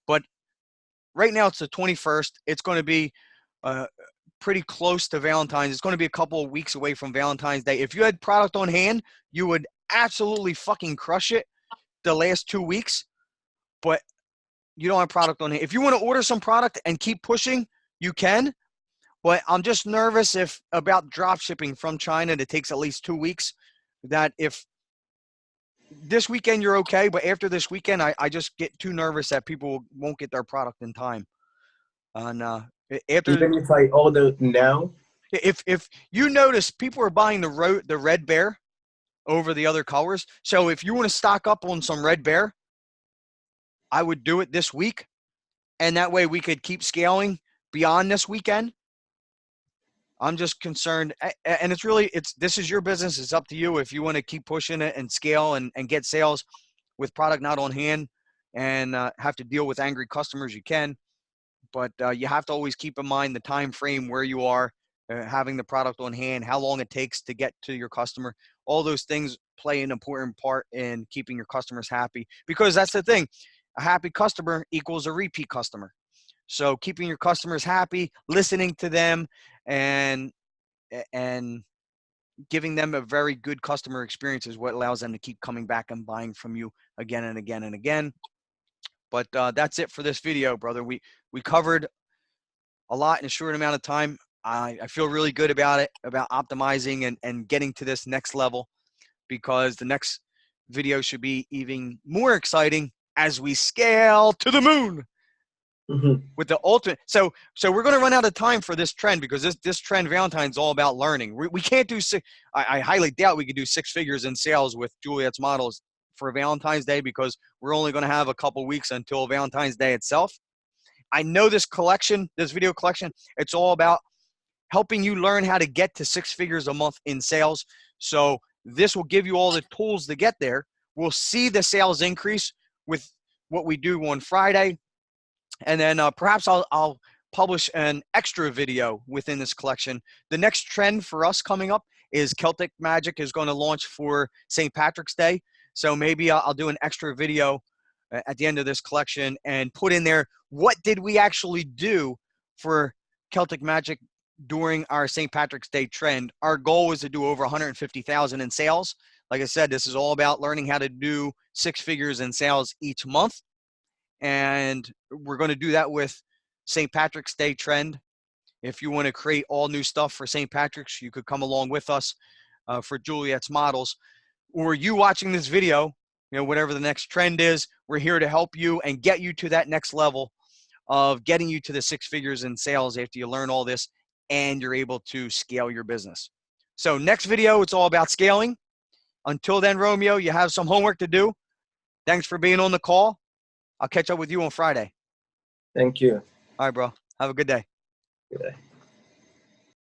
But right now it's the 21st. It's going to be pretty close to Valentine's. It's going to be a couple of weeks away from Valentine's Day. If you had product on hand, you would absolutely fucking crush it the last 2 weeks. But you don't have product on hand. If you want to order some product and keep pushing, you can. But I'm just nervous about drop shipping from China that takes at least 2 weeks. That if this weekend you're okay, but after this weekend, I just get too nervous that people won't get their product in time. And Even if I order now, if you notice, people are buying the Red Bear over the other colors. So if you want to stock up on some Red Bear, I would do it this week, and that way we could keep scaling beyond this weekend. I'm just concerned, and this is your business. It's up to you if you want to keep pushing it and scale and get sales with product not on hand, and have to deal with angry customers. You can, but you have to always keep in mind the time frame where you are, having the product on hand, how long it takes to get to your customer. All those things play an important part in keeping your customers happy, because that's the thing. A happy customer equals a repeat customer. So keeping your customers happy, listening to them, and giving them a very good customer experience is what allows them to keep coming back and buying from you again and again and again. But that's it for this video, brother. We covered a lot in a short amount of time. I feel really good about it, about optimizing and getting to this next level, because the next video should be even more exciting as we scale to the moon. mm-hmm. With the ultimate. So we're going to run out of time for this trend, because this trend Valentine's all about learning. We can't do I highly doubt we could do 6 figures in sales with Juliet's models for Valentine's Day, because we're only going to have a couple weeks until Valentine's Day itself. I know this collection, this video collection, it's all about helping you learn how to get to 6 figures a month in sales. So this will give you all the tools to get there. We'll see the sales increase with what we do on Friday. And then perhaps I'll publish an extra video within this collection. The next trend for us coming up is Celtic Magic is going to launch for St. Patrick's Day. So maybe I'll do an extra video at the end of this collection and put in there, what did we actually do for Celtic Magic during our St. Patrick's Day trend? Our goal was to do over 150,000 in sales. Like I said, this is all about learning how to do 6 figures in sales each month. And we're going to do that with St. Patrick's Day trend. If you want to create all new stuff for St. Patrick's, you could come along with us for Juliet's models. Or you watching this video, whatever the next trend is, we're here to help you and get you to that next level of getting you to the 6 figures in sales after you learn all this and you're able to scale your business. So next video, it's all about scaling. Until then, Romeo, you have some homework to do. Thanks for being on the call. I'll catch up with you on Friday. Thank you. All right, bro. Have a good day. Good day.